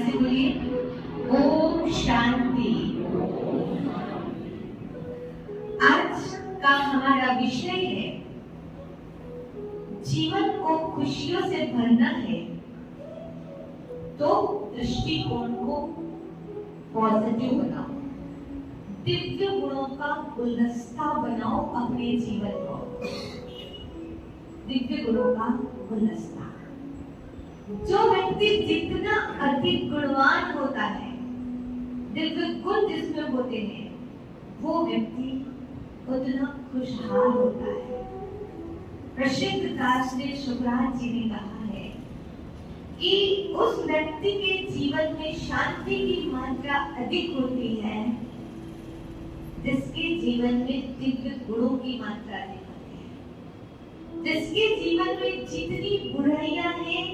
से बोलिए ओम शांति। आज का हमारा विषय है जीवन को खुशियों से भरना है तो दृष्टिकोण को पॉजिटिव बनाओ, दिव्य गुणों का गुलदस्ता बनाओ अपने जीवन को। दिव्य गुणों का गुलदस्ता। जो व्यक्ति जितना अधिक गुणवान होता है, दिव्य गुण जिसमें होते हैं, वो व्यक्ति उतना खुशहाल होता है। प्रसिद्ध दार्शनिक शुभराज जी ने कहा है कि उस व्यक्ति के जीवन में शांति की मात्रा अधिक होती है जिसके जीवन में दिव्य गुणों की मात्रा अधिक होती है। जिसके जीवन में जितनी बुराइयां हैं,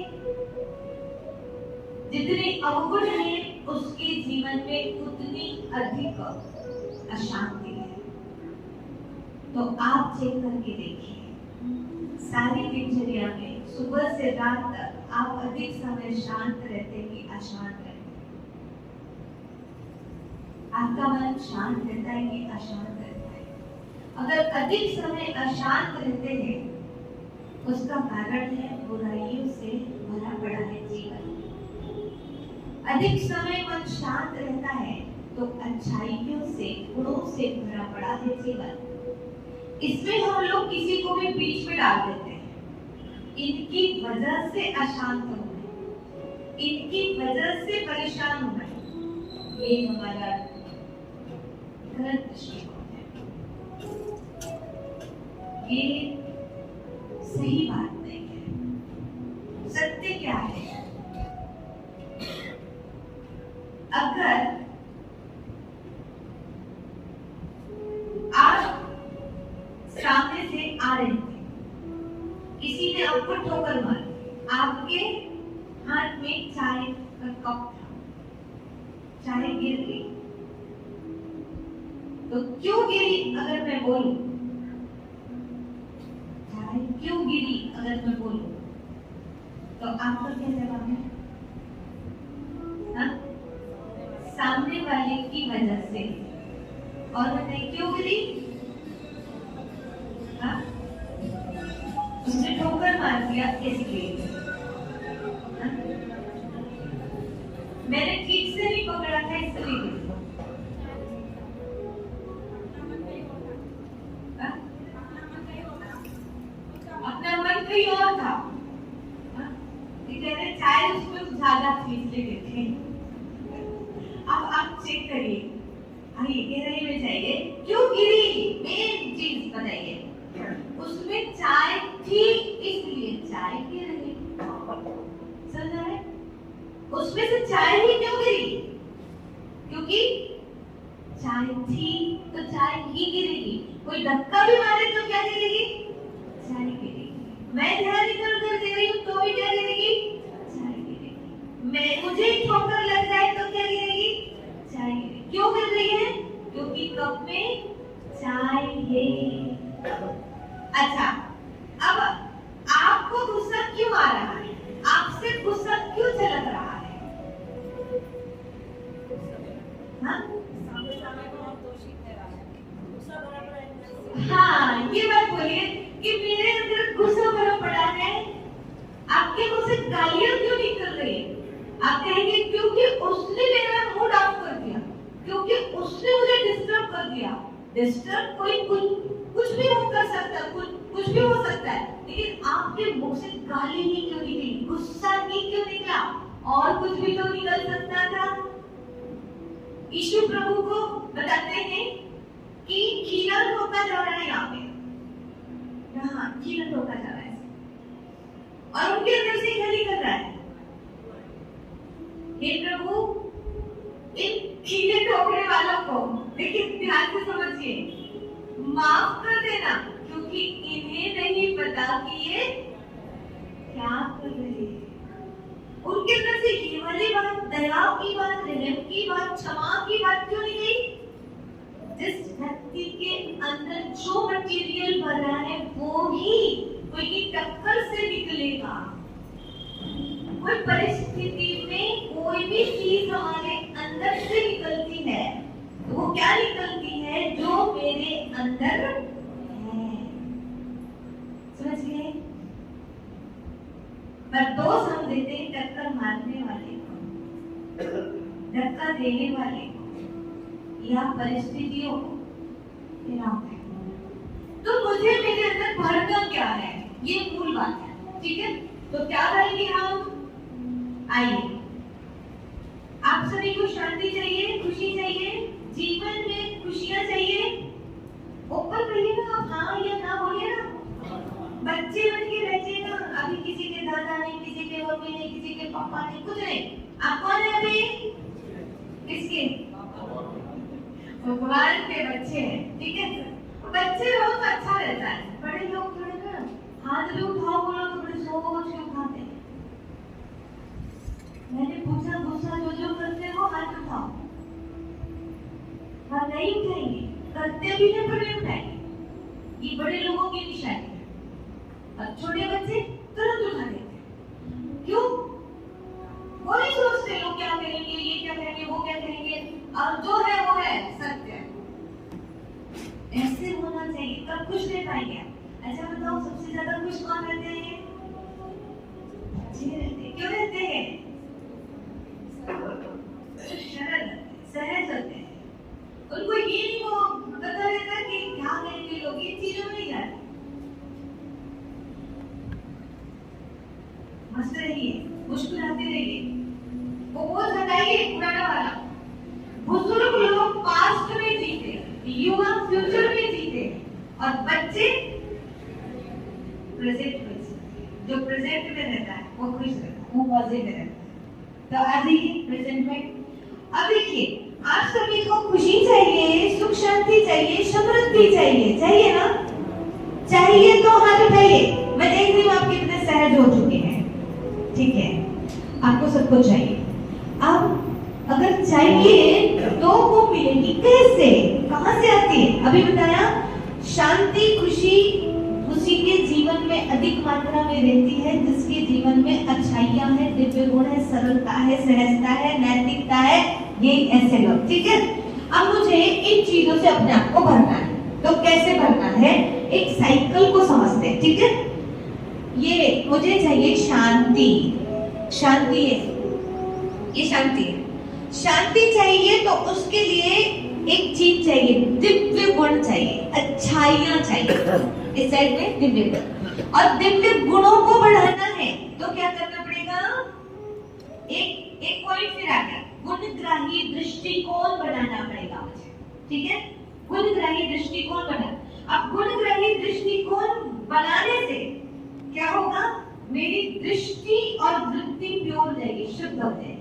जितने अवगुण हैं, उसके जीवन में उतनी अधिक अशांति है। तो आप चेक करके देखिए, सारी दिनचर्या में सुबह से रात तक आप अधिक समय शांत रहते कि अशांत रहते? आपका मन शांत रहता है कि अशांत रहता है? अगर अधिक समय अशांत रहते हैं, उसका कारण है बुराइयों से भरा पड़ा है जीवन। अधिक समय मन शांत रहता है तो अच्छाइयों से, गुणों से भरा पड़ा है जीवन। इसमें हम लोग किसी को भी बीच में डाल देते हैं। इनकी वजह से अशांत हो गए, इनकी वजह से परेशान हो गए। ये हमारा गलत दृष्टिकोण है, ये सही बात नहीं है। सत्य क्या है? अगर आप सामने से आ रहे थे, किसी ने आपको ठोकर मारी, आपके हाथ में चाय का कप था, चाय गिर गई, तो क्यों गिरी अगर मैं बोलूं? चाय क्यों गिरी अगर मैं बोलूं तो आपका क्या जवाब है? सामने वाले की वजह से। और बताइए क्यों गिरी? उसने ठोकर मार दिया इसलिए। मैंने ठीक से नहीं पकड़ा था इसलिए। अपना मन कहीं और था। ये कह रहे चाय उसमें ज्यादा थी इसलिए गिरी। अब आप चेक करिए, आइए गहराई में जाइए, क्यों गिरी? मेन चीज बताइए। उसमें चाय थी इसलिए चाय गिर गई। समझ रहे? उसमें से चाय ही क्यों गिरी? क्योंकि चाय थी तो चाय ही गिरेगी। कोई धक्का भी मारे तो क्या गिरेगी? चाय गिरेगी। मैं ध्यान इधर-उधर दे रही हूँ तो भी क्या गिरेगी? चाय गिरेगी। मुझे ठोकर लग जाए तो क्या गिरेगी? चाय गिरेगी। क्यों गिर रही है? क्योंकि कप में चाय है। अच्छा, अब आपको गुस्सा क्यों आ रहा है? आपसे गुस्सा क्यों झलक रहा है? हाँ, ये बात बोलिए कि मेरे अंदर गुस्सा भरा पड़ा है। आपके मुंह से गालियां क्यों निकल रही है? आप कहेंगे क्योंकि उसने मेरा मूड ऑफ कर दिया, क्योंकि उसने मुझे डिस्टर्ब कर दिया। डिस्टर्ब कोई कुछ भी हो कर सकता, कुछ भी हो सकता है, लेकिन आपके मुंह से गाली ही क्यों निकली? गुस्सा ही क्यों निकला? और कुछ भी तो निकल सकता था। यीशु प्रभु को बताते हैं कि खीलन होता जा रहा है, यहाँ पे खीलन होता जा रहा है और उनके अंदर से क्या निकल रहा है? हे प्रभु, इन खीले ठोकने वालों को, लेकिन ध्यान से समझिए, माफ कर देना, क्योंकि इन्हें नहीं पता कि ये क्या कर रहे हैं। उनके अंदर से ये वाली बात, दया की बात, रहम की बात, क्षमा की बात क्यों नहीं गई? जिस व्यक्ति के अंदर जो मटेरियल भरा है वो ही कोई टक्कर से निकलेगा। कोई परिस्थिति में कोई भी चीज हमारे अंदर से निकलती है, वो क्या निकलती है? जो मेरे अंदर है। समझ गए? पर दोष हम देते हैं टक्कर मारने वाले को, धक्का देने वाले को या परिस्थितियों को। तो मुझे मेरे अंदर भरना क्या है, ये मूल बात है। ठीक है, तो क्या करेंगे हम? आइए, आप सभी को शांति चाहिए, खुशी चाहिए, जीवन में खुशियां चाहिए। ऊपर कहिए ना आप, हाँ या ना बोलिए ना। बच्चे बन के बैठे ना, अभी किसी के दादा नहीं, किसी के मम्मी नहीं, किसी के पापा नहीं, कुछ नहीं। आप कौन है अभी? किसके? भगवान के बच्चे हैं। ठीक है, बच्चे हो तो अच्छा रहता है। बड़े लोग थोड़े ना हाथ भी उठाओ बोलो तो बड़े सोच के उठाते हैं। मैंने पूछा, गुस्सा जो करते हो हाथ उठाओ। हाथ नहीं उठाएंगे, करते भी नहीं, बड़े उठाएंगे। ये बड़े लोगों की निशानी है। और छोटे बच्चे तुरंत उठा देते हैं। क्यों? वो नहीं सोचते लोग क्या करेंगे, ये क्या करेंगे, वो क्या करेंगे, और जो है वो है, सत्य है। ऐसे होना चाहिए, तब खुश रह पाएंगे। अच्छा बताओ, सबसे ज्यादा खुश कौन रहते हैं? बच्चे रहते हैं। क्यों रहते हैं? सरल, सहज होते हैं। उनको ये नहीं वो पता रहता कि क्या करेंगे लोग, इन चीजों में नहीं जाते। मस्त रहिए, मुस्कुराते रहिए, वो बोझ हटाइए पुराना वाला। बुजुर्ग लोग पास्ट में जीते, युवा फ्यूचर में जीते, और बच्चे प्रेजेंट में जीते। जो प्रेजेंट में रहता है वो खुश रहता है, वो मजे में रहता है। तो आ जाइए प्रेजेंट में। अब देखिए, आप सभी को खुशी चाहिए, सुख शांति चाहिए, समृद्धि चाहिए, चाहिए ना? चाहिए तो हाथ उठाइए। मैं देख रही हूँ आप कितने सहज हो चुके हैं। ठीक है, आपको सबको चाहिए। अब अगर चाहिए तो वो मिलेगी कैसे, कहां से आती है? अभी बताया, शांति खुशी उसी के जीवन में अधिक मात्रा में रहती है जिसके जीवन में अच्छाइयां है, दिव्य गुण है, सरलता है, सहजता है, नैतिकता है। ये ऐसे लोग। ठीक है, अब मुझे इन चीजों से अपने आप को भरना है। तो कैसे भरना है? एक साइकिल को समझते हैं। ठीक है, ये मुझे चाहिए शांति। शांति है, ये शांति है। शांति चाहिए तो उसके लिए एक चीज चाहिए, दिव्य गुण चाहिए, अच्छाइयां चाहिए। इस साइड में दिव्य गुण, और दिव्य गुणों को बढ़ाना है तो क्या करना पड़ेगा? एक पॉइंट फिर आ गया, गुणग्राही दृष्टिकोण बनाना पड़ेगा मुझे। ठीक है, गुणग्राही दृष्टिकोण बना। अब गुणग्राही दृष्टिकोण बनाने से क्या होगा? मेरी दृष्टि और वृत्ति प्योर हो जाएगी, शुद्ध हो जाएगी।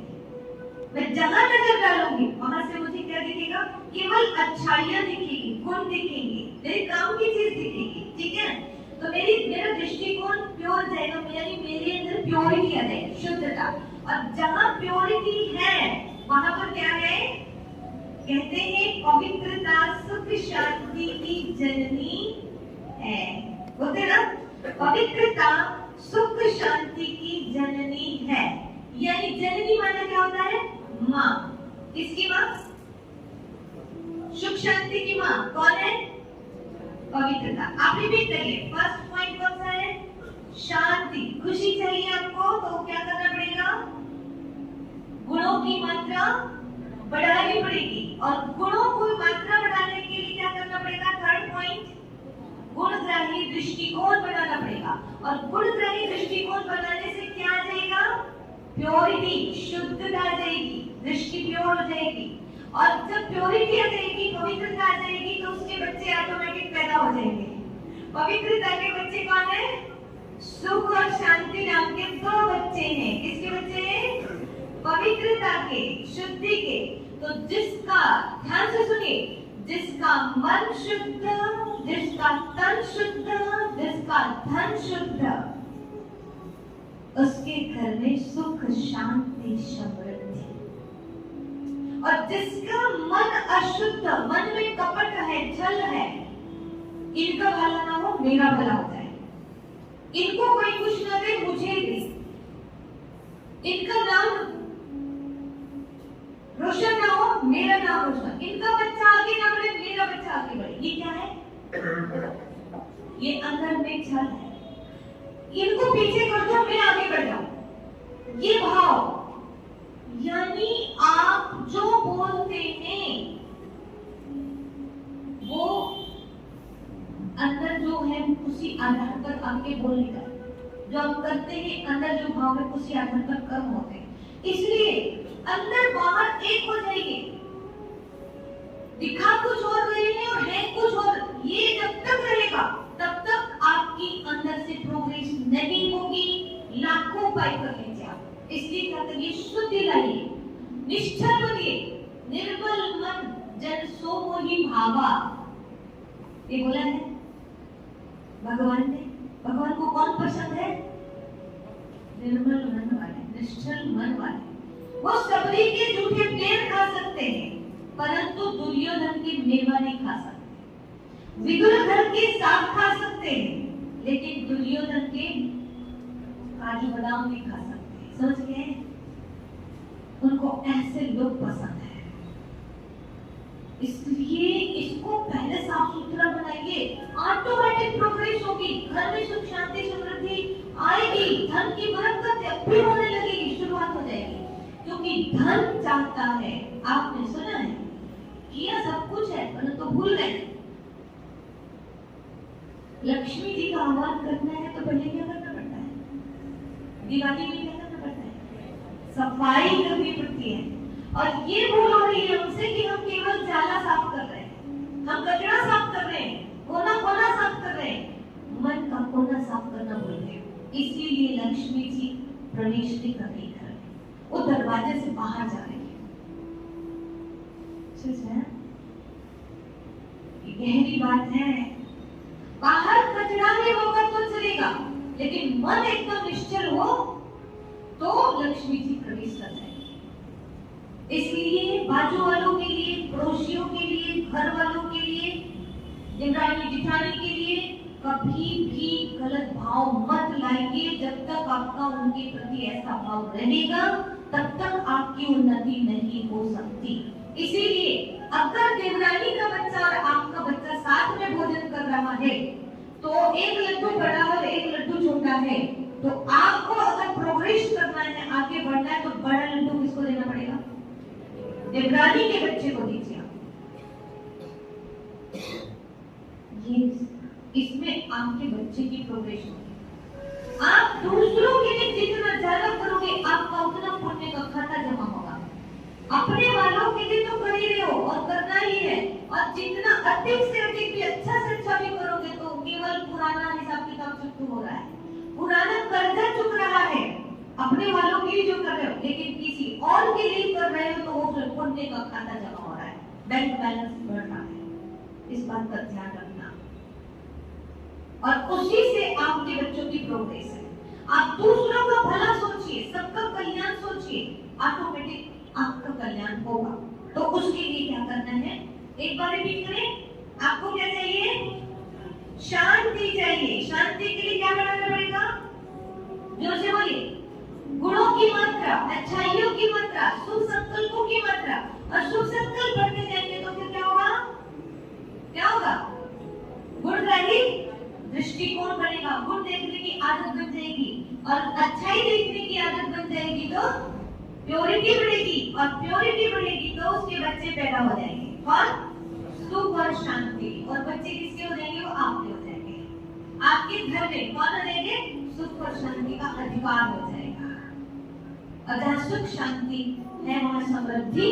मैं जहां नजर डालूंगी वहां से मुझे क्या दिखेगा? केवल अच्छाइयां दिखेगी, गुण दिखेंगे, मेरे काम की चीज दिखेगी। ठीक है, तो मेरा दृष्टिकोण प्योर जाएगा, मेरे अंदर प्योरिटी आ जाएगी, शुद्धता। और जहां प्योरिटी है वहां पर क्या है? कहते हैं पवित्रता सुख शांति की जननी है। बोलते ना, पवित्रता सुख शांति की जननी है। यानी जननी माना क्या होता है? माँ। किसकी माँ? सुख शांति की माँ कौन है? पवित्रता। आप रिपीट करिए, फर्स्ट पॉइंट कौन सा है? शांति। खुशी चाहिए आपको तो क्या करना पड़ेगा? गुणों की मात्रा बढ़ानी पड़ेगी। और गुणों की मात्रा बढ़ाने के लिए क्या करना पड़ेगा? थर्ड पॉइंट, गुणग्राही दृष्टिकोण बनाना पड़ेगा। और गुणग्राही दृष्टिकोण बनाने से क्या आ जाएगा? प्योरिटी, शुद्धता आ जाएगी, दृष्टि प्योर हो जाएगी। और जब प्योरिटी आ जाएगी, पवित्रता आ जाएगी, तो उसके बच्चे ऑटोमेटिक पैदा हो जाएंगे। पवित्रता के बच्चे कौन है? सुख और शांति नाम के दो बच्चे हैं। किसके बच्चे हैं? पवित्रता के, शुद्धि के। तो जिसका, ध्यान से सुनिए, जिसका मन शुद्ध, जिसका तन शुद्ध, जिसका धन शुद्ध, उसके घर में सुख शांति समृद्धि। और जिसका मन अशुद्ध, मन में कपट है, छल है, इनका भला ना हो मेरा भला हो जाए, इनको कोई कुछ ना दे मुझे दे, इनका नाम मेरा नाम रोशन, इनका बच्चा आगे ना बढ़े, मेरा बच्चा आगे बढ़े। ये क्या है? ये अंदर में छल है। इनको पीछे कर दो, मैं आगे बढ़ जाऊं, ये भाव। यानी आप जो बोलते हैं वो अंदर जो है उसी आधार पर आपके बोलने का, जो आप करते हैं अंदर जो भाव है उसी आधार पर कर्म होते हैं। इसलिए अंदर बाहर एक हो जाएंगे। दिखा कुछ और रहे हैं और है कुछ और, ये जब तक रहेगा तब तक आपकी अंदर से प्रोग्रेस नहीं होगी। लाखों उपाय कर लीजिए आप, इसलिए क्या करिए, शुद्धि लाइए, निश्चल बनिए, निर्मल मन जन सो मोहि भावा। ये बोला है भगवान ने। भगवान को कौन पसंद है? निर्मल मन वाले, निश्चल मन वाले। वो सबरी के झूठे पेड़ खा सकते हैं परंतु दुर्योधन की मेवा नहीं खा सकते। विदुरधर के साग खा सकते हैं लेकिन दुर्योधन के काजू बादाम नहीं खा सकते। समझ गए? उनको ऐसे लोग पसंद है। इसलिए इसको पहले साफ सुथरा बनाइए, ऑटोमेटिक प्रोग्रेस होगी, घर में सुख शांति समृद्धि आएगी, धन की बरकत भी होने लगेगी, शुरुआत हो जाएगी। क्योंकि धन चाहता है, आपने सुना है, किया सब कुछ है परंतु तो भूल गए। लक्ष्मी जी का आह्वान करना है तो पहले क्या करना पड़ता है? दिवाली में क्या करना पड़ता है? सफाई करनी पड़ती है। और ये भूल हो रही है हमसे कि हम केवल जाला साफ कर रहे हैं, हम कचरा साफ कर रहे हैं, कोना कोना साफ कर रहे हैं, मन का कोना साफ करना भूल गए। इसीलिए लक्ष्मी जी प्रवेश नहीं कर रही घर में, वो दरवाजे से बाहर जा रही है। गहरी बात है। बाहर कचरा नहीं होगा तो चलेगा, लेकिन मन एकदम निश्चल हो तो लक्ष्मी जी प्रवेश कर जाएगी। इसलिए बाजू वालों के लिए, पड़ोसियों के लिए, घर वालों के लिए, जिंदानी जिठानी के लिए कभी भी गलत भाव मत लाइए। जब तक आपका उनके प्रति ऐसा भाव रहेगा तब तक आपकी उन्नति नहीं हो सकती। इसीलिए अगर देवरानी का बच्चा और आपका बच्चा साथ में भोजन कर रहा है तो एक लड्डू बड़ा और एक लड्डू छोटा है, तो आपको अगर प्रोग्रेस करना है, आगे बढ़ना है, तो बड़ा लड्डू किसको देना पड़ेगा? देवरानी के बच्चे को दीजिए। ये इसमें आपके बच्चे की प्रोग्रेस होगी। आप दूसरों के लिए जितना ज्यादा करोगे आपका उतना पुण्य का खाता जमा होगा। अपने वालों के लिए तो कर ही रहे हो और करना ही है, और जितना अधिक से अधिक भी अच्छा से अच्छा भी करोगे तो केवल पुराना हिसाब किताब चुकता हो रहा है, पुराना कर्जा चुक रहा है। अपने वालों के लिए जो कर रहे हो, लेकिन किसी और के लिए कर रहे हो तो वो फिर पुण्य का खाता जमा हो रहा है, बैंक बैलेंस बढ़ रहा है। इस बात का ध्यान रखना, और उसी से आपके बच्चों की प्रोग्रेस है। आप दूसरों का भला सोचिए, सबका कल्याण सोचिए, ऑटोमेटिक आपका कल्याण होगा। तो उसके लिए क्या करना है, एक बार रिपीट करें। आपको क्या चाहिए? शांति चाहिए। शांति के लिए क्या बढ़ाना पड़ेगा? जोर से बोलिए। गुणों की मात्रा, अच्छाइयों की मात्रा, शुभ संकल्पों की मात्रा। और शुभ संकल्प बढ़ते जाएंगे तो फिर क्या होगा? क्या होगा? गुणग्राही दृष्टिकोण बनेगा, गुण देखने की आदत बन जाएगी, और अच्छाई देखने की आदत बन जाएगी तो प्योरिटी बढ़ेगी, और प्योरिटी बढ़ेगी तो उसके बच्चे पैदा हो जाएंगे, और सुख और शांति। और बच्चे किसके हो जाएंगे? वो आपके हो जाएंगे। आपके घर में कौन हो जाएंगे? सुख और शांति का अधिकार हो जाएगा। और जहाँ सुख शांति है वहाँ समृद्धि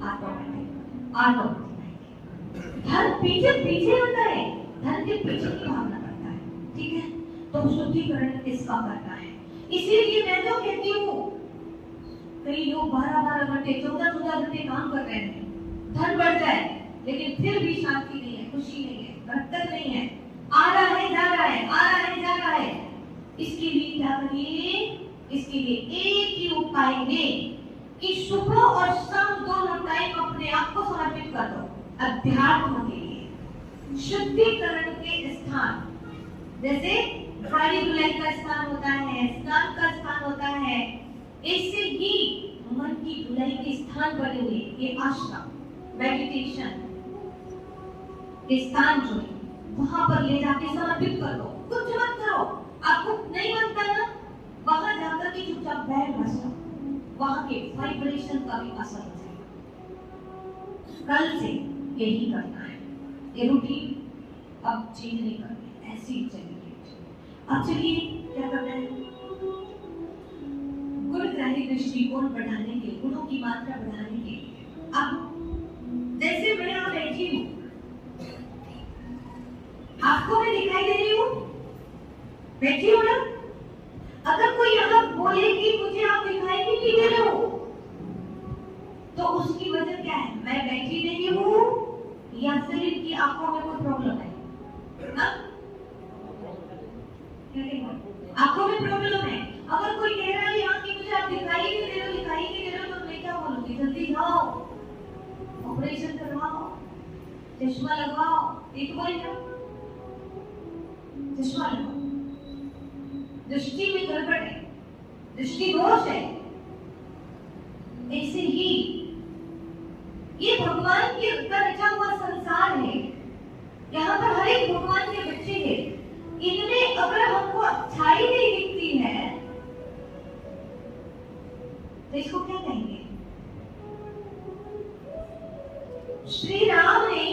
ऑटोमेटिक ऑटोमेटिक। धन पीछे पीछे होता है, धन के पीछे की भावना करता है, ठीक है? तो शुद्धिकरण इसका करना है। इसीलिए मैं तो कहती हूँ, कई लोग 12-12 घंटे 14-14 घंटे काम कर रहे हैं, धन बढ़ जाए लेकिन फिर भी शांति नहीं है, खुशी नहीं है, बरकत नहीं है, आ रहा है जा रहा है, आ रहा है जा रहा है। इसके लिए क्या करिए? इसके लिए एक ही उपाय है कि सुबह और शाम दोनों टाइम अपने आप को समर्पित कर दो अध्यात्म के लिए। शुद्धिकरण के स्थान जैसे गाड़ी धुलाई का स्थान होता है, स्नान का स्थान होता है, ऐसे ही मन की धुलाई के स्थान बने हुए, ये आश्रम, मेडिटेशन के स्थान जो है वहां पर ले जाके समर्पित कर दो। कुछ मत करो, आपको नहीं बनता ना, वहां जाकर के चुपचाप बैठ बसो, वहां के वाइब्रेशन का भी असर हो जाएगा। कल से यही करना है, ये रूटीन अब चेंज नहीं करनी, ऐसी ही चलेगी। अब चलिए क्या करना है, गुणग्राही दृष्टिकोण बढ़ाने के लिए, गुणों की मात्रा बढ़ाने के लिए, अब जैसे मैं यहाँ बैठी हूँ, आपको मैं दिखाई दे रही हूँ, बैठी हूँ ना, अगर कोई यहाँ बोले कि मुझे आप दिखाई नहीं दे रहे हो, तो उसकी वजह क्या है, मैं बैठी नहीं हूँ या फिर इनकी आंखों में कोई प्रॉब्लम है ना? आंखों में प्रॉब्लम है। अगर कोई कह रहा है यहाँ की मुझे आप दिखाई नहीं दे रहे हो, दिखाई नहीं दे रहे हो, तो मैं क्या बोलूँगी, जल्दी जाओ ऑपरेशन करवाओ, चश्मा लगवाओ, एक बोल ना, चश्मा लगवाओ, दृष्टि में गड़बड़ है, दृष्टि दोष है। ऐसे ही ये भगवान के का रचा हुआ संसार है, यहाँ पर हर एक भगवान के बच्चे हैं, इनमें अगर हमको अच्छाई नहीं दिखती है तो इसको क्या कहेंगे? श्री राम ने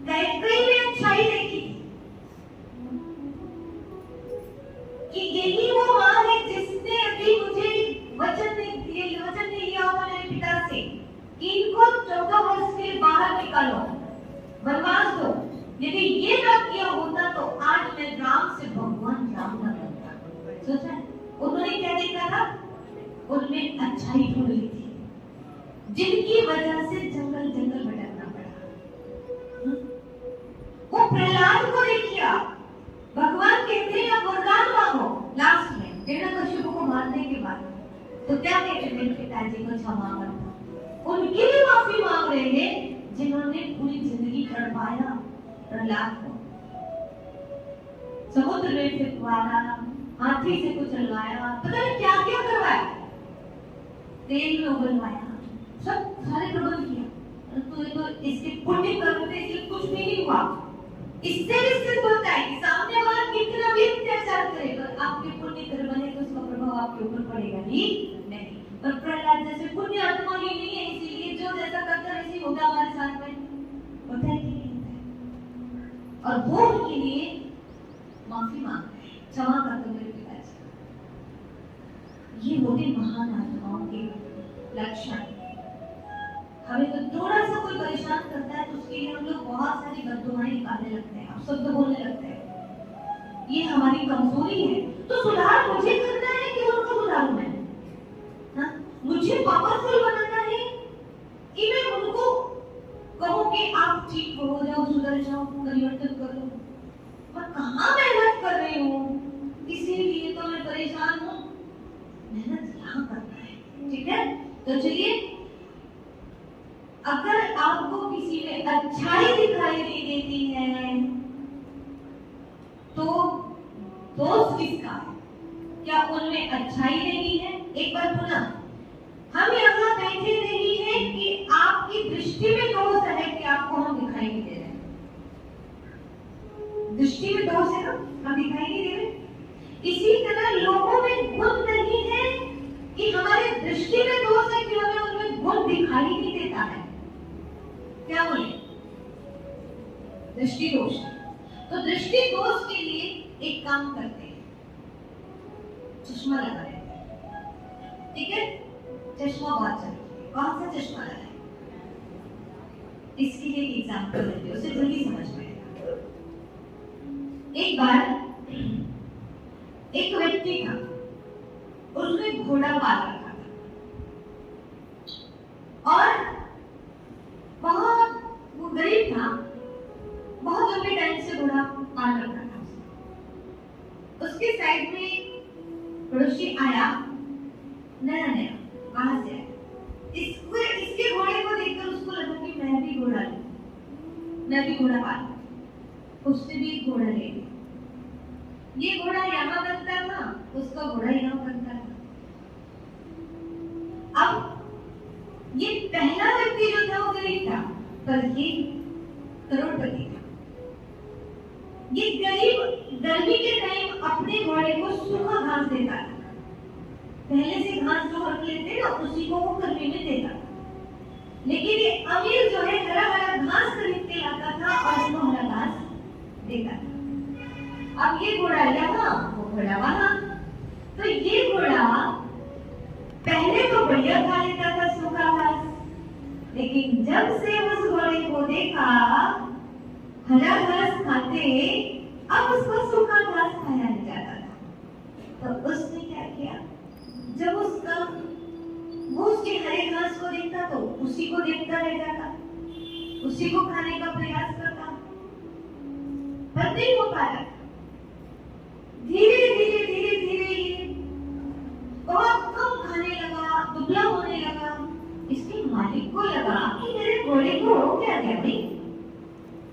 कैकेयी में अच्छाई देखी कि यही वो माँ है जिसने अभी मुझे वचन दे लिया होगा मेरे पिता से, इनको 14 वर्ष के लिए बाहर निकालो, वनवास दो। यदि ये ना किया होता तो आज मैं राम से भगवान राम न बनता। सोचा उन्होंने क्या देखा था? उनमें अच्छाई ढूंढ ली थी, जिनकी वजह से जंगल जंगल भटकना पड़ा। वो प्रहलाद को देखिए, भगवान कहते हैं आप वरदान मांगो, लास्ट में हिरण्यकश्यप को मारने के बाद तो क्या कहते हैं, मेरे पिताजी को क्षमा करना, उनके लिए माफी मांग रहे हैं जिन्होंने पूरी जिंदगी तड़पाया प्रहलाद को, समुद्र में फिरवाया, हाथी से कुचलवाया, पता नहीं क्या क्या करवाया, तेल में उबलवाया, सब सारे प्रबंध किया, तो इसके पुण्य कर्म से इसलिए कुछ भी नहीं हुआ। इससे भी सिद्ध होता है कि सामने वाला कितना भी अत्याचार करेगा, आपके पुण्य कर्म बने तो उसका प्रभाव आपके ऊपर पड़ेगा ही नहीं। पर प्रहलाद जैसे पुण्य आत्मा ही नहीं है, इसीलिए जो जैसा करता है वैसे होगा हमारे साथ में, होता है कि नहीं होता है? और वो उनके लिए माफी मांग रहे हैं, क्षमा कर दो मेरे पिताजी। ये होते महान आत्माओं के लक्षण। हमें तो थोड़ा सा कोई परेशान करता है तो उसके लिए हम लोग बहुत सारी बददुआएं निकालने लगते हैं, अब शब्द बोलने लगते हैं। ये हमारी कमजोरी है, तो सुधार मुझे करना है कि उनको सुधारूं मैं? हाँ? मुझे पावरफुल बनाना है कि मैं उनको कहूं कि आप ठीक हो जाओ, सुधर जाओ, परिवर्तन करो? मैं कहाँ मेहनत कर रही हूँ, इसीलिए तो मैं परेशान हूँ। मेहनत यहाँ करना है, ठीक है? तो चलिए, अगर आपको किसी में अच्छाई दिखाई नहीं देती है तो दोष किसका है? क्या उनमें अच्छाई नहीं है? एक बार पुनः, हम यहाँ बैठे नहीं है कि आपकी दृष्टि में दोष है कि आपको हम दिखाई नहीं दे रहे, दृष्टि में दोष है ना, हम दिखाई नहीं दे रहे। इसी तरह लोगों में गुण नहीं है कि हमारे दृष्टि में दोष है कि हमें उनमें गुण दिखाई नहीं देता है। क्या बोले? दृष्टि दोष। तो दृष्टि दोष के लिए एक काम करते हैं, चश्मा लगा लेते हैं, ठीक है? चश्मा बहुत जरूरी है। कौन सा चश्मा लगाए? इसके लिए एक एग्जाम्पल देते हैं, उसे जल्दी समझ में आएगा। एक बार एक व्यक्ति था, उसने घोड़ा पाल रखा था और बहुत वो गरीब था, बहुत लंबे टाइम से घोड़ा पाल रखा था। उसके साइड में पड़ोसी आया, नया नया बाहर से आया, इसके घोड़े को देखकर उसको लगा कि मैं भी घोड़ा लूं, मैं भी घोड़ा पालूं। उसने भी एक घोड़ा ले लिया। ये घोड़ा यहाँ बनता था, उसका घोड़ा यहाँ बनता था। अब ये पहला व्यक्ति जो था वो गरीब था, पर ये करोड़पति था। ये गरीब गर्मी के टाइम अपने घोड़े को सूखा घास देता था। पहले से घास जो रख लेते ना उसी को वो गर्मी में देता था। लेकिन ये अमीर जो है हरा हरा घास खरीद के लाता था और उसको हरा घास देता था। अब ये घोड़ा यहाँ, वो घोड़ा वहां। तो ये घोड़ा पहले तो बढ़िया खा लेता था सूखा घास, लेकिन जब से उस घोड़े को देखा हरा घास खाते, अब उसको सूखा घास खाया नहीं जाता था। तो उसने क्या किया, जब वो उसके हरे घास को देखता तो उसी को देखता रह जाता, उसी को खाने का प्रयास करता, पर नहीं हो पा रहा। धीरे धीरे धीरे धीरे ये बहुत कम खाने लगा, दुबला होने लगा। इसके मालिक को लगा कि मेरे घोड़े को हो क्या गया भाई।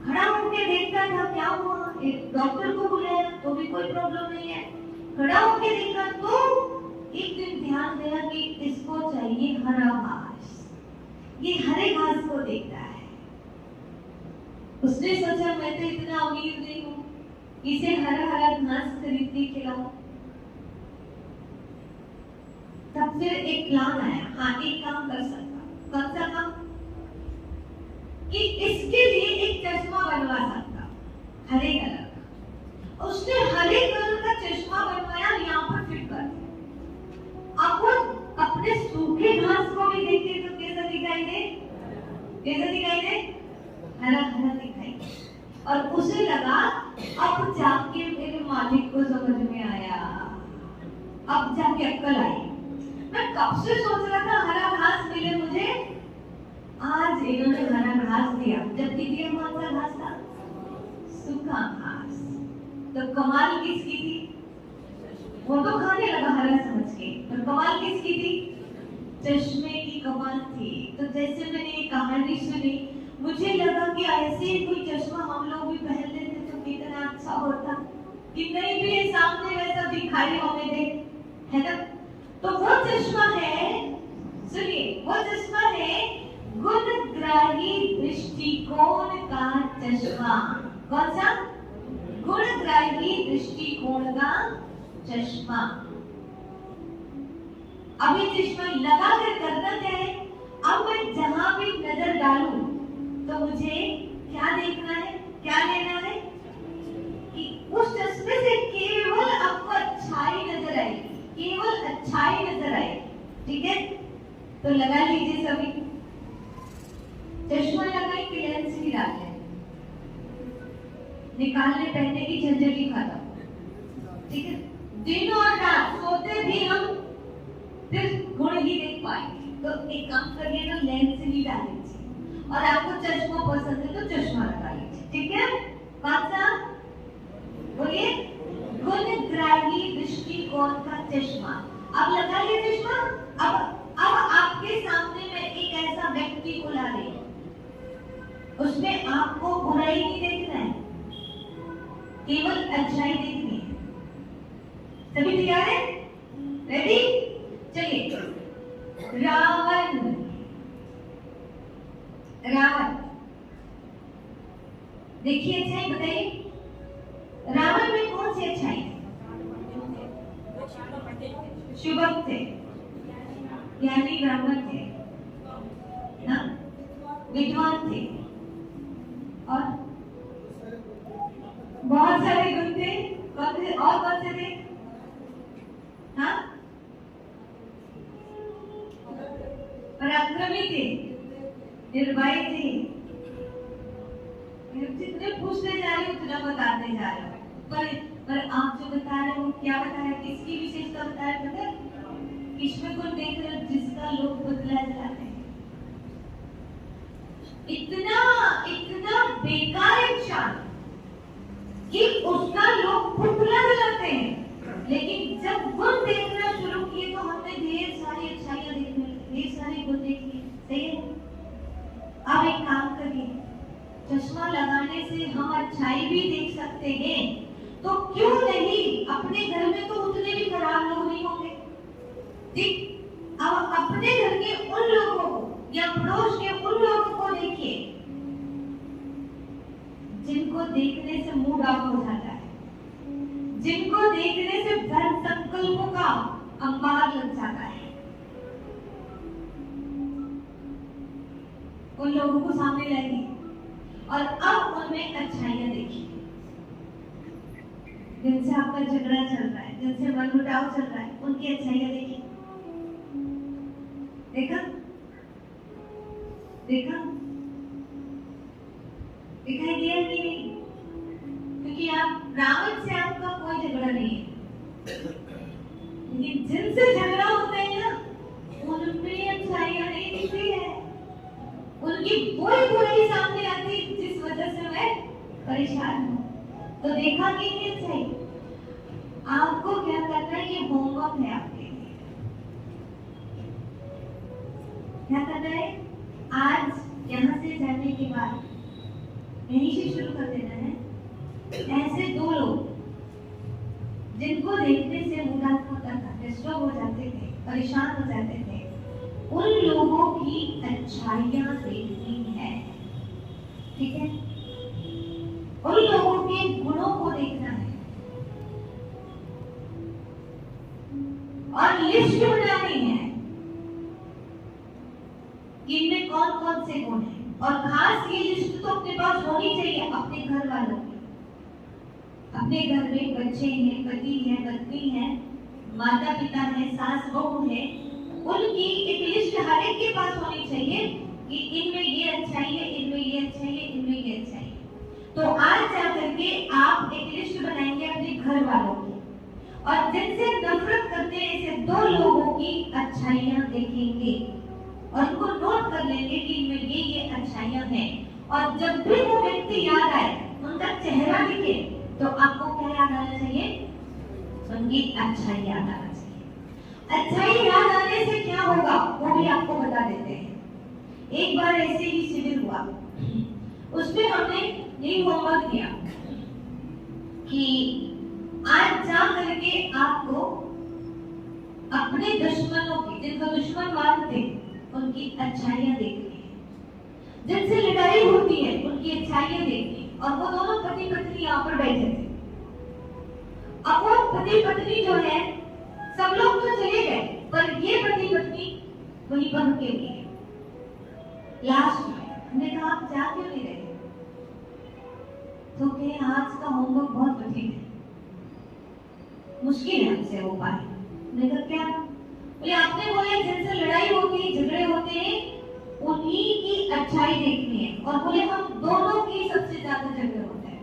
खड़ा होकर देखता था क्या हुआ, एक डॉक्टर को बुलाया तो भी कोई प्रॉब्लम नहीं है। खड़ा होकर देखा तो एक दिन ध्यान दिया कि इसको चाहिए हरा घास। ये हरे घास को देखता है। उसने सोचा मैं तो इतना अमीर नहीं हूँ, इसे हरा हरा घास खरीद के खिलाऊं। तब फिर एक प्लान आया, हाँ एक काम कर सकता। कौन सा काम? कि इसके लिए एक चश्मा बनवा सकता, हरे कलर का। उसने हरे कलर का चश्मा बनवाया, यहाँ पर फिट कर दिया। अब वो अपने सूखे घास को भी देखते तो कैसा दिखाई दे? कैसा दिखाई दे? हरा हरा दिखाई दे। और उसे लगा अब जाके मेरे मालिक को समझ में आया, अब जाके अक्ल आई। मैं कब से सोच रहा था हरा घास मिले मुझे, आज इन्होंने हरा घास दिया। जब दिया कौन सा घास था? सूखा घास। तो कमाल किसकी थी? वो तो खाने लगा हरा समझ के, पर कमाल किसकी थी? चश्मे की कमाल थी। तो जैसे मैंने ये कहानी सुनी, मुझे लगा कि ऐसे कोई चश्मा हम लोग भी पहन लेते तो कितना अच्छा होता, कि नहीं भी सामने वैसा दिखाई हमें दे, है ना? तो वो चश्मा है, सुनिए, वो चश्मा है गुणग्राही दृष्टिकोण का चश्मा। कौन सा? गुणग्राही दृष्टिकोण का चश्मा। अब ये चश्मा लगा कर करना क्या है? अब मैं जहां भी नजर डालूं तो मुझे क्या देखना है, क्या लेना है? कि उस चश्मे से केवल आपको अच्छाई नजर आएगी, केवल अच्छाई नजर आएगी। ठीक है, तो लगा लीजिए सभी। चश्मा लगाए कि लेंस ही डाले, निकालने पहनने की झंझट ही खत्म। ठीक है, दिन और रात सोते भी हम सिर्फ गुण ही देख पाएंगे। तो एक काम करिए ना, लेंस ही डाल लीजिए, और आपको चश्मा पसंद है तो चश्मा लगा लीजिए। ठीक है, कौन सा? बोलिए। गुणग्राही दृष्टिकोण का चश्मा। अब लगा लिया चश्मा। अब आपके सामने मैं एक ऐसा व्यक्ति को ला रही हूं, उसमें आपको बुराई नहीं देखना है, केवल अच्छाई देखनी है। सभी तैयार है? रेडी? चलिए। रावण। रावण देखिए, अच्छाई बताइए, रावण में कौन सी अच्छाई? शुभम थे, ज्ञानी रावण थे ना, विद्वान थे, और बहुत सारे गुण थे। कौन थे? और कौन से थे? हाँ, पराक्रमी थे, निर्भय थे। जितने पूछते जा रहे हो उतना बताते जा रहे हो, पर आप जो बता रहे हो क्या बताया, किसकी विशेषता बता रहे? पता है इसमें गुण देखकर जिसका लोग बदला जाते हैं। इतना बेकार इंसान कि उसका लोग पुतला जलाते हैं। लेकिन जब गुण देखना शुरू किए तो हमने ढेर सारी अच्छाइयां देखने लगी, ढेर सारे गुण देखिए। सही है? अब एक काम करिए, चश्मा लगाने से हम अच्छाई भी देख सकते हैं, तो क्यों नहीं अपने घर में तो उतने भी खराब लोग नहीं होंगे। ठीक, अब अपने घर के उन लोगों को या देखने से मूड ऑफ हो जाता है, जिनको देखने से धन संकल्पों का अंबार लग जाता है, उन लोगों को सामने लाइए और अब उनमें अच्छाइयां देखिए। जिनसे आपका झगड़ा चल रहा है, जिनसे मनमुटाव चल रहा है, उनकी अच्छाइयां देखिए। देखा देखा दिखाई दिया कि नहीं? क्योंकि आप रावण से आपका कोई झगड़ा नहीं है, लेकिन जिनसे झगड़ा होता है ना, उनमें अच्छाइयां नहीं दिखती है, उनकी कोई बुराई सामने आती जिस वजह से मैं परेशान हूँ। तो देखा कि नहीं अच्छाई? आपको क्या करना है? ये होमवर्क है आपके लिए। क्या करना है? आज यहाँ से जाने के बाद यहीं से शुरू कर देना है। ऐसे दो लोग जिनको देखने से उदास होता था, डिस्टर्ब हो जाते थे, परेशान हो जाते थे, उन लोगों की अच्छाइयां देखनी है, ठीक है? उन लोगों के गुणों को देखना है और लिस्ट बनानी है कि इनमें कौन कौन से गुण हैं। और खास ये लिस्ट तो अपने पास होनी चाहिए अपने घर वालों की। अपने घर में बच्चे हैं, पति है, पत्नी है, माता पिता है, सास बहू है, उनकी एक लिस्ट हर एक के पास होनी चाहिए कि इनमें ये अच्छाई है, इनमें ये अच्छाई है, इनमें ये अच्छाई है। तो आज जाकर के आप एक लिस्ट बनाएंगे अपने घर वालों की, और जिनसे नफरत करते हैं ऐसे दो लोगों की अच्छाइयां देखेंगे और उनको नोट कर लेंगे कि इनमें ये अच्छाइयां हैं। और जब भी वो व्यक्ति याद आए, उनका चेहरा दिखे, तो आपको क्या याद आना चाहिए? उनकी अच्छाई याद आना चाहिए। अच्छाई याद आने से क्या होगा वो भी आपको बता देते हैं। एक बार ऐसे ही शिविर हुआ, उसमें हमने यही होमवर्क दिया कि आज जा करके आपको अपने दुश्मनों की, जिनको दुश्मन मानते, उनकी अच्छाइयां देखनी है। जिनसे लड़ाई होती है उनकी अच्छाइयां देखनी। और वो दोनों पति पत्नी यहाँ पर बैठे थे। अब वो पति पत्नी जो है, सब लोग तो चले गए, पर ये पति पत्नी वहीं पर रुके हुए हैं। लास्ट में हमने कहा आप जा क्यों नहीं रहे? तो कहे आज का होमवर्क बहुत कठिन है, मुश्किल है हमसे हो पाए। मैंने कहा क्या? बोले आपने बोले जिनसे लड़ाई होती है, झगड़े होते हैं, उन्हीं की अच्छाई देखनी है। और बोले हम दोनों की सबसे ज्यादा झगड़े होते हैं,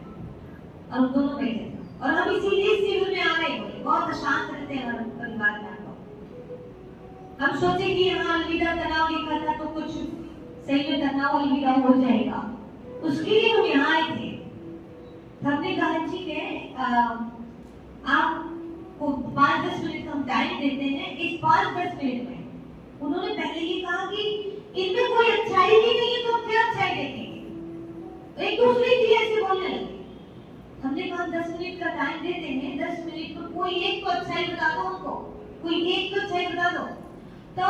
और हम दोनों बैठे थे और हम इसीलिए शिविर में आ गए। बोले बहुत अशांत रहते हैं हमारे परिवार में। हम सोचे कि यहाँ अलविदा तनाव लिखा था तो कुछ सही में तनाव अलविदा हो जाएगा, उसके लिए हम यहाँ आए थे। हमने कहा ठीक है, आपको 5-10 मिनट हम टाइम देते हैं। इस 5-10 मिनट में उन्होंने पहले ये कहा कि इनमें कोई अच्छाई ही नहीं है, तो क्या अच्छाई देखेंगे? एक दूसरे के लिए ऐसे बोलने लगे। हमने कहा 10 मिनट का टाइम देते हैं, 10 मिनट में कोई एक को अच्छाई बता दो उनको, कोई एक को अच्छाई बता दो। तो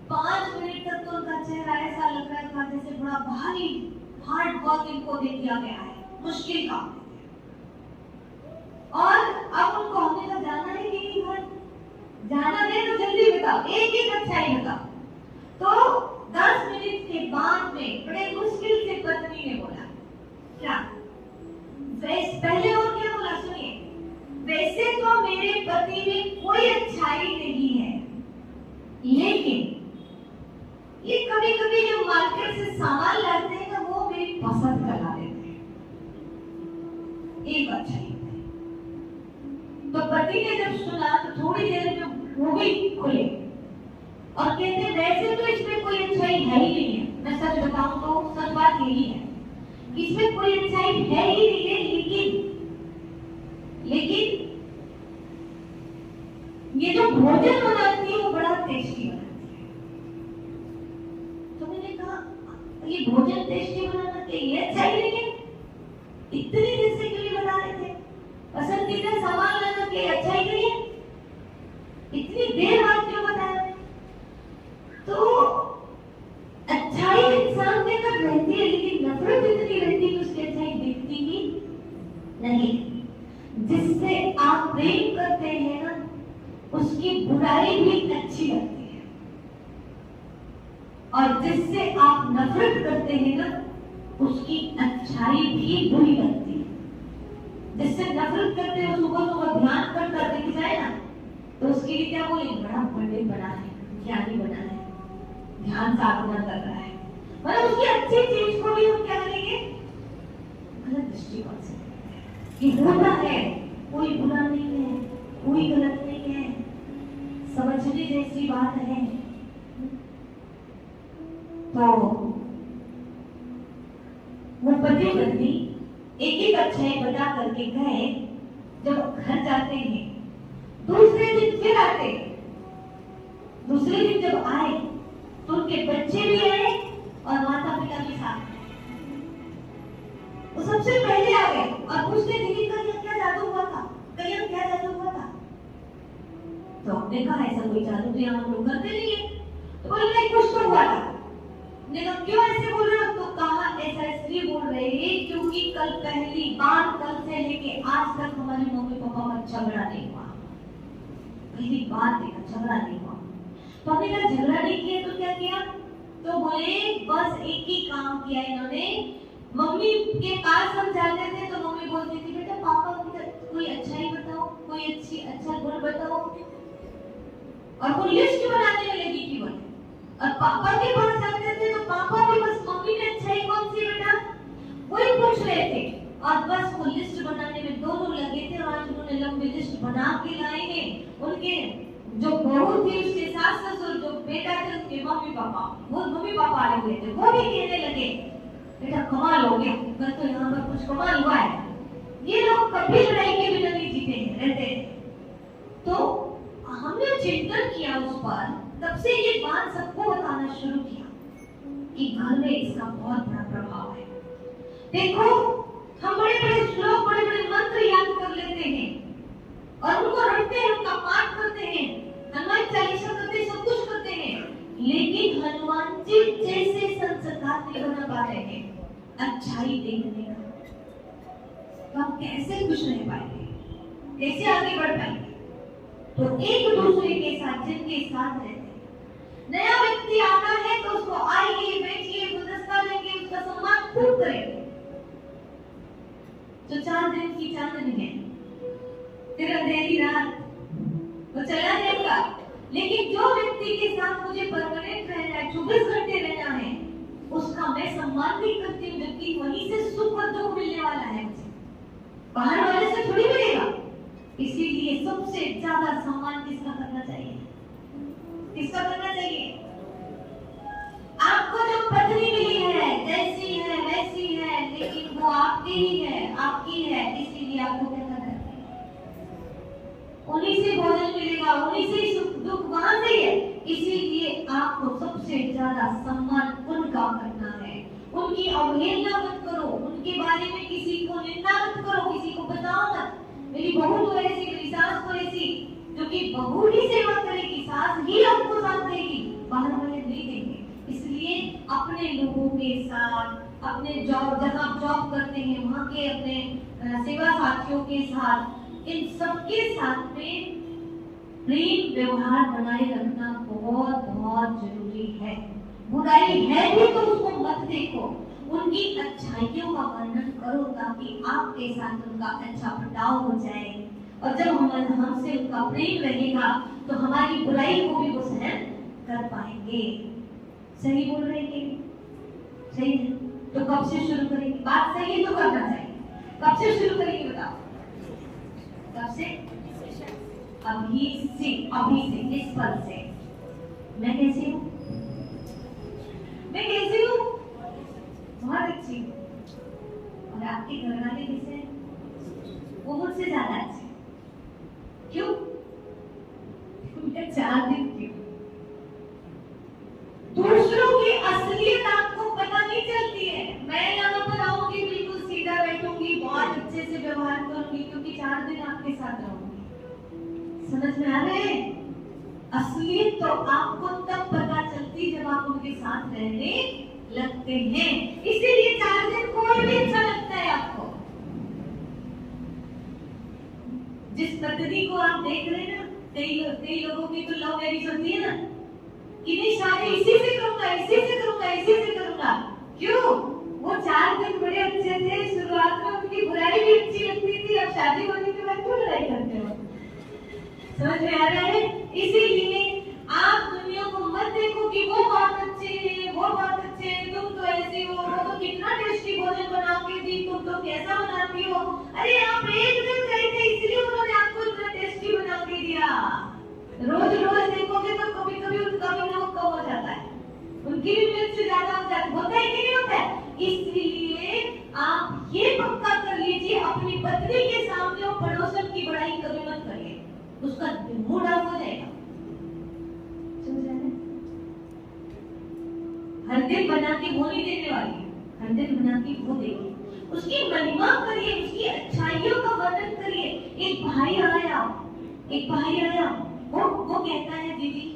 5 मिनट तक तो उनका चेहरा ऐसा लग रहा था जैसे बड़ा भारी हार्ड वर्क इनको दे दिया गया है, मुश्किल काम। और अब उनको हमने कहा जाना है कि नहीं घर? जाना है तो जल्दी बताओ, एक एक अच्छाई बताओ। तो 10 मिनट के बाद में बड़े मुश्किल से पत्नी ने बोला क्या? पहले और क्या बोला सुनिए, वैसे तो मेरे पति में कोई अच्छाई नहीं है, लेकिन ये कभी कभी जो मार्केट से सामान लाते हैं ना, वो मेरी पसंद का ला देते हैं, एक अच्छाई। तो पति ने जब सुना तो थोड़ी देर में वो भी खुले और कहते वैसे तो इसमें कोई अच्छाई है ही नहीं है। मैं सच बताऊं तो सच बात यही है, इसमें कोई अच्छाई है ही नहीं है, लेकिन ये जो भोजन बनाती है वो बड़ा टेस्टी बनाती है। तो मैंने कहा ये भोजन टेस्टी बनाना चाहिए, अच्छाई नहीं है? इतनी देर से क्यों बता रहे थे? पसंदीदा सामान लाना के अच्छाई नहीं है, इतनी देर बाद क्यों बताया? तो अच्छाई इंसान के अंदर रहती है, लेकिन नफरत इतनी रहती है कि उसकी अच्छाई दिखती ही नहीं, जिससे आप प्रेम करते हैं ना, उसकी बुराई भी अच्छी लगती है, और जिससे आप नफरत करते हैं ना, उसकी अच्छाई भी बुरी लगती है। जिससे नफरत करते हो, सुबह सुबह ध्यान करता दिख जाए ना, तो उसके लिए क्या बोलेंगे? बड़ा पंडित बना है, ज्ञानी बना है, ध्यान साधना कर रहा है। मतलब उसकी अच्छी चीज को भी हम क्या करेंगे? गलत दृष्टिकोण से कि होता है, कोई बुरा नहीं है, कोई गलत नहीं है, समझने जैसी बात है। तो वो पति पत्नी एक एक अच्छाई बता करके गए। जब घर जाते हैं, दूसरे दिन फिर आते। दूसरे दिन जब आए तो उनके बच्चे भी आए और माता पिता भी साथ। वो सबसे पहले आ गए और पूछते थे कि कल क्या जादू हुआ था, कल क्या जादू हुआ था। तो हमने कहा ऐसा कोई जादू तो यहाँ हम लोग करते नहीं है। तो बोले नहीं, कुछ तो हुआ था। देखो क्यों ऐसे बोल रहे हो? तो कहा ऐसा इसलिए बोल रहे हैं क्योंकि कल पहली बार, कल से लेके आज तक हमारे मम्मी पापा का झगड़ा नहीं हुआ। पहली बार देखा झगड़ा नहीं हुआ। तो हमने कहा झगड़ा नहीं किया तो क्या किया? तो बोले बस एक ही काम किया इन्होंने। मम्मी के पास हम जाते थे तो मम्मी बोलती थी बेटा पापा कोई अच्छाई बताओ, कोई अच्छा गुण बताओ, और वो लिस्ट बनाने में लगी थी बोले। और पापा के पास जाते थे तो पापा भी बस मम्मी ने अच्छाई कौन सी बेटा वही पूछ रहे थे, और बस वो लिस्ट बनाने में दोनों लगे थे। और आज उन्होंने लंबी लिस्ट बना के लाए हैं। उनके जो बहू थी, उसके सास ससुर, जो बेटा थे उसके मम्मी पापा आए हुए थे, वो भी कहने लगे बेटा कमाल हो गया, कल तो यहाँ पर कुछ कमाल हुआ है। ये लोग कभी लड़ाई के बिना नहीं जीते रहते। तो हमने चिंतन किया उस पर, तब से ये बात सबको बताना शुरू किया कि घर में इसका बहुत बड़ा प्रभाव है। देखो हम बड़े बड़े श्लोक, बड़े बड़े मंत्र याद कर लेते हैं और उनको रटते हैं, उनका पाठ करते हैं, हनुमान चालीसा करते, सब कुछ करते हैं, लेकिन हनुमान जी जैसे संस्कार नहीं बना पा रहे हैं अच्छाई देखने का। तो हम कैसे खुश रह पाएंगे, कैसे आगे बढ़ पाएंगे? तो एक दूसरे के साथ, जिनके साथ रहते, नया व्यक्ति आता है तो उसको आइए, बैठिए, गुलदस्ता लेंगे, उसका सम्मान खूब करेंगे। जो 4 दिन की चांदनी है, फिर अंधेरी रात, वो चला जाएगा। लेकिन जो व्यक्ति के साथ मुझे परमानेंट रहना है, 24 घंटे रहना है, उसका मैं सम्मान भी करती हूँ, जबकि वहीं से सुख और दुख मिलने वाला है मुझे, बाहर वाले से थोड़ी मिलेगा। इसीलिए सबसे ज्यादा सम्मान किसका करना चाहिए? किसका करना चाहिए? आपको जो पत्नी मिली है, जैसी है वैसी है, लेकिन वो आपकी ही है, आपकी है, इसीलिए आपको क्या करना चाहिए? उन्हीं से भोजन मिलेगा, उन्हीं से सुख दुख वहां से है। इसीलिए आपको सबसे ज्यादा सम्मान उनका करना है। उनकी अवहेलना मत करो, उनके बारे में किसी को निंदा मत करो, किसी को बताओ मत। मेरी बहू तो ऐसी, मेरी सास तो ऐसी, क्योंकि बहू ही सेवा करेगी, सास ही आपको साथ देगी, बाहर वाले नहीं देंगे। इसलिए अपने लोगों के साथ, अपने जॉब, जहाँ जॉब करते हैं वहाँ के अपने सेवा साथियों के साथ, इन सबके साथ में प्रेम व्यवहार बनाए रखना बहुत बहुत जरूरी है। बुराई है भी तो उसको मत देखो, उनकी अच्छाइयों का वर्णन करो, ताकि आपके साथ उनका अच्छा बर्ताव हो जाए। और जब हमसे उनका प्रेम रहेगा तो हमारी बुराई को भी वो सहन कर पाएंगे। सही बोल रहे हैं? सही है? तो कब से शुरू करेंगे? बात सही है तो करना चाहिए। कब से शुरू करेंगे बताओ? कब से? अभी से, इस पल से। मैं कैसी हूँ? बहुत अच्छी हूँ। और आपके घर वाले कैसे हैं? वो मुझसे ज्यादा अच्छे। क्यों? मैं 4 दिन की हूँ। दूसरों की असलियत आपको पता नहीं चलती है। मैं यहाँ पर आऊंगी, बिल्कुल सीधा बैठूंगी, बहुत अच्छे से व्यवहार करूंगी, क्योंकि 4 दिन आपके साथ रहूंगी। समझ में आ रहे हैं? असलियत तो आपको तब पता चलती जब आप उनके साथ रहने लगते हैं। इसीलिए 4 दिन कोई भी अच्छा लगता है आपको। को आप देख रहे हैं ना, कई लोगों की तो लव मैरिज होती है ना, कि नहीं शादी इसी से करूंगा, इसी से करूंगा, इसी से करूंगा। क्यों? वो 4 दिन बड़े अच्छे थे, शुरुआत में उनकी बुराई भी अच्छी लगती थी, अब शादी होने के बाद क्यों लड़ाई करते हो? समझ में आ रहा है? इसीलिए आप दुनिया को मत देखो कि वो बात अच्छी है, वो बात अच्छी है, तुम तो ऐसी हो, वो तो कितना टेस्टी भोजन बना के दी, तुम तो कैसा बनाती हो। अरे आप एक दिन गए थे इसलिए उन्होंने आपको इतना टेस्टी बना के दिया। रोज रोज देखोगे तो कभी कभी उनका भी नमक कम हो जाता है, उनकी भी मिर्च ज्यादा हो जाती है, होता है कि नहीं होता है? इसलिए आप ये पक्का कर लीजिए, अपनी पत्नी के सामने और पड़ोसन की बड़ाई कभी मत करिए, उसका मूड ऑफ हो जाएगा। हर दिन बना के वो नहीं देने वाली है, हर दिन बना के वो देगी, उसकी महिमा करिए, उसकी अच्छाइयों का वर्णन करिए। एक भाई आया, वो कहता है दीदी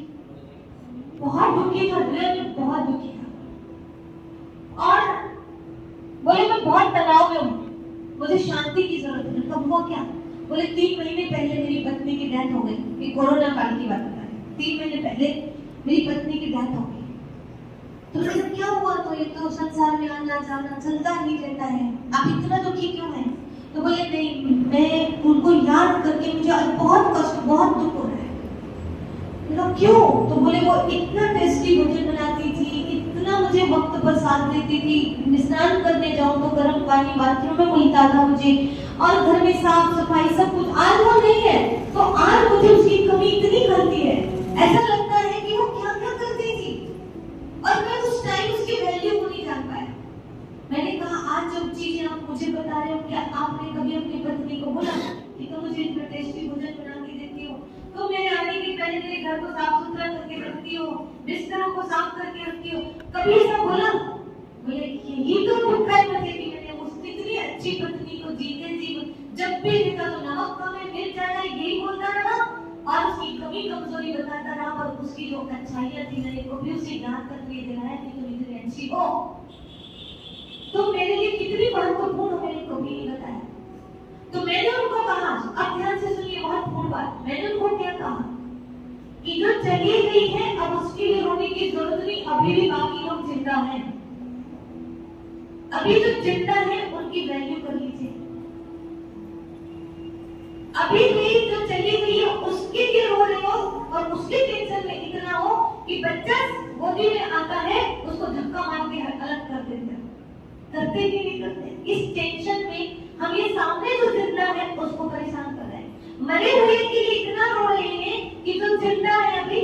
बहुत दुखी था, मैं बहुत दुखी था और बोले मैं बहुत तनाव में हूँ, मुझे शांति की जरूरत है। कब हुआ क्या? बोले 3 महीने पहले मेरी पत्नी की डेथ हो गई, ये कोरोना काल की बात बता रहे हैं। 3 महीने पहले मेरी पत्नी की डेथ हो गई। तो फिर क्या हुआ? तो ये तो संसार में आना जाना चलता ही रहता है, आप इतना दुखी क्यों है? तो बोले नहीं, मैं उनको याद करके मुझे बहुत कष्ट, बहुत दुख हो रहा है। मतलब क्यों? तो बोले वो इतना टेस्टी भोजन बनाती थी, इतना मुझे वक्त पर साथ देती थी, स्नान करने जाऊं तो गर्म पानी बाथरूम में मिलता था मुझे, और घर में साफ सफाई सब कुछ। आज वो नहीं है तो आज मुझे उसकी कमी इतनी करती है, ऐसा लगता है कि वो क्या क्या करती थी और मैं उस टाइम उसकी वैल्यू को नहीं जान पाया। मैंने कहा आज जब चीजें आप मुझे बता रहे हो, क्या आपने कभी अपनी पत्नी को बोला कि तुम मुझे इतना टेस्टी भोजन बना के देती हो, तो मेरे आने के पहले मेरे घर को साफ सुथरा करके रखती हो, बिस्तरों को साफ करके रखती हो, कभी ऐसा बोला? बोले यही तो दुख है मुझे कि मैंने उस इतनी अच्छी पत्नी को जीते जी जब भी देखा तो नमक कम है, मिर्च ज्यादा है, यही बोलता रहा और उसकी कमी कमजोरी बताता रहा, और उसकी जो अच्छाइयां थी मैंने कभी उसे याद करके दिलाया कि तुम इतनी अच्छी हो, तुम मेरे लिए कितनी महत्वपूर्ण हो, मैंने कभी नहीं बताया। तो मैंने उनको कहा, अब ध्यान से सुनिए, महत्वपूर्ण बात, मैंने उनको क्या कहा कि जो चली गई है अब उसके लिए रोने की जरूरत नहीं, अभी भी बाकी लोग जिंदा हैं, अभी जो जिंदा है उनकी वैल्यू कर लीजिए। अभी भी जो चली गई है उसके लिए रो रहे हो और उसके टेंशन में इतना हो कि बच्चा गोदी में आता है उसको धक्का मार के अलग कर देते हैं, करते भी नहीं करते। इस टेंशन में हम ये सामने जो जिंदा है उसको परेशान कर रहे हैं, मरे हुए के लिए इतना रो रहे हैं कि जो जिंदा है अभी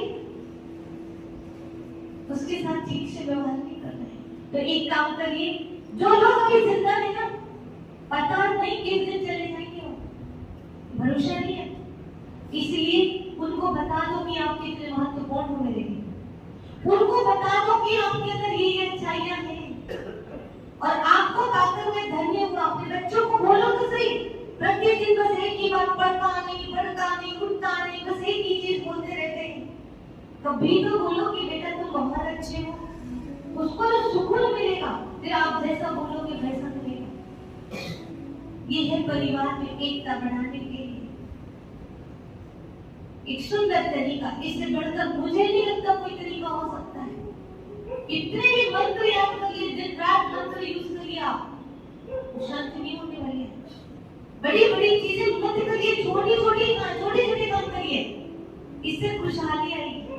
उसके साथ ठीक से व्यवहार नहीं कर रहे। तो एक काम करिए, जो लोग अभी जिंदा है ना, पता नहीं किस दिन चले जाएंगे, वो भरोसा नहीं है, इसलिए उनको बता दो कि आप कितने महत्वपूर्ण हो मेरे लिए, उनको बता दो कि आपके अंदर ये अच्छाइयां हैं और आपको पाकर मैं धन्य हूँ। अपने बच्चों को बोलो तो सही, प्रत्येक दिन बस एक ही बात, पढ़ता नहीं, उठता नहीं, बस एक ही चीज बोलते रहते हैं। कभी तो बोलो कि बेटा तुम बहुत अच्छे हो, उसको तो सुकून मिलेगा, फिर आप जैसा बोलोगे वैसा मिलेगा। ये है परिवार में एकता बढ़ाने के लिए एक सुंदर तरीका, इससे बढ़कर मुझे नहीं लगता कोई तरीका हो सकता है। इतने भी मंत्र याद करिए, दिन रात मंत्र यूज करिए, आप शांति नहीं होने वाली है। बड़ी बड़ी चीजें मत करिए, छोटी छोटी काम करिए, इससे खुशहाली आएगी।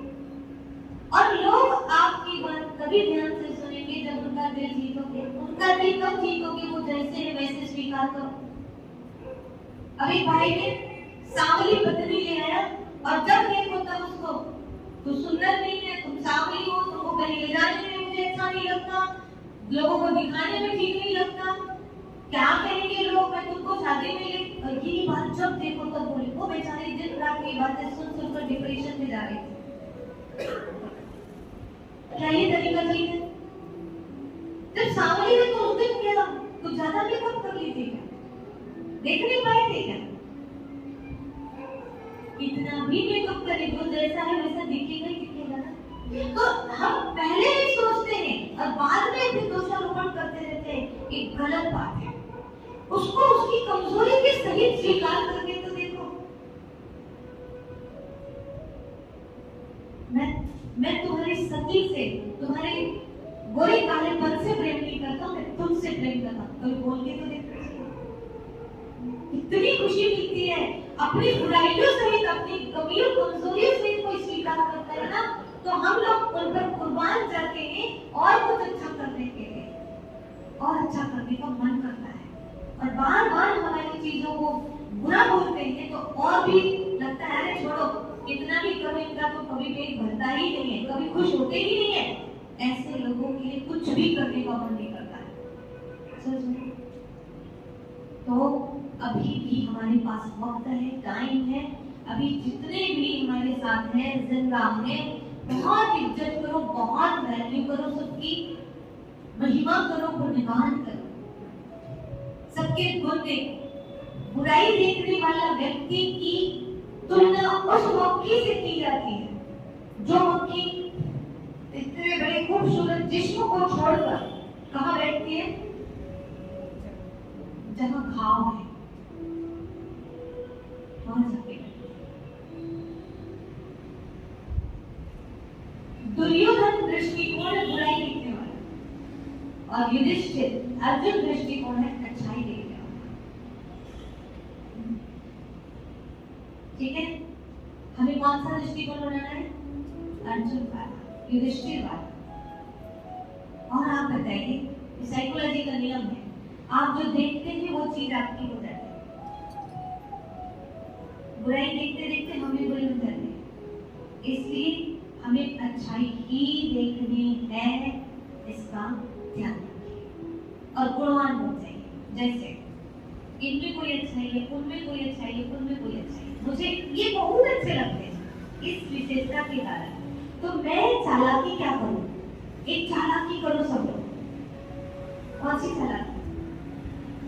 और लोग आपकी बात कभी ध्यान से सुनेंगे जब उनका दिल जीतोगे। उनका दिल कब जीतोगे? वो जैसे है वैसे स्वीकार करो। अभी भाई ने सांवली पत्नी ले आया और जब देखो तब उसको, तू सुंदर नहीं है, तुम सांवली हो, तुमको कहीं ले जाने में मुझे अच्छा नहीं लगता, लोगों को दिखाने में ठीक नहीं लगता, क्या कहेंगे लोग, मैं तुमको शादी में ले। और यही बात जब देखो तब बोले। वो बेचारी दिन रात की बातें सुन सुनकर डिप्रेशन में जा रही थी। क्या ये तरीका ठीक है? जब सांवली ने तो उस दिन किया, कुछ ज्यादा मेकअप कर ली थी क्या? देख नहीं पाए थे क्या? इतना भी मेकअप करे, जो जैसा है वैसा दिखेगा ही दिखेगा ना। तो हम पहले ही सोचते हैं और बाद में फिर दोषारोपण करते रहते हैं, एक गलत बात है। उसको उसकी कमजोरी के सहित स्वीकार करके तो देखो। तुम्हारे गोरे कालेपन से प्रेम नहीं करता, मैं तुमसे प्रेम करता हूं। कभी बोल के तो देखो, इतनी खुशी मिलती है। अपनी बुराइयों सहित, अपनी कमियों कमजोरियों सहित कोई स्वीकार करता है ना, तो हम लोग उन पर कुर्बान जाते हैं और कुछ अच्छा करने के लिए, और अच्छा करने का मन करता है। और बार बार हमारी चीजों को बुरा बोलते हैं तो और भी लगता है अरे छोड़ो, इतना भी करो, इनका तो कभी पेट भरता ही नहीं है, कभी खुश होते ही नहीं है। ऐसे लोगों के लिए कुछ भी करने का मन नहीं करता है। तो अभी भी हमारे पास वक्त है, टाइम है। अभी जितने भी हमारे साथ हैं, जिंदा हैं, बहुत इज्जत करो, बहुत वैल्यू करो, सबकी महिमा करो, गुणगान करो, सबके गुण देखो। बुराई देखने वाला व्यक्ति की तुलना उस मक्खी से की जाती है जो मक्खी इतने बड़े खूबसूरत जिस्म को छोड़कर कहाँ बैठती है? जहाँ घाव है वहां जाके। दुर्योधन दृष्टिकोण है बुराई देखने वाला, और युधिष्ठिर अर्जुन दृष्टिकोण है अच्छाई देखने वाला। ठीक है, हमें कौन सा दृष्टिकोण बनाना है? अर्जुन वाला, युधिष्ठिर वाला। और आप बताइए, साइकोलॉजी का नियम है, आप जो देखते हैं वो चीज आपकी हो जाती है। बुराई देखते देखते हम भी बुरे हो जाते हैं, इसलिए हमें अच्छाई ही देखनी है, इसका ध्यान रखिए और गुणवान हो जाइए। जैसे इनमें कोई अच्छाई है, उनमें कोई अच्छाई है, उनमें कोई अच्छाई है, मुझे ये बहुत अच्छे लगते हैं इस विशेषता के कारण, तो मैं चालाकी क्या करूं? एक चालाकी करो सब लोग। कौन सी चालाकी?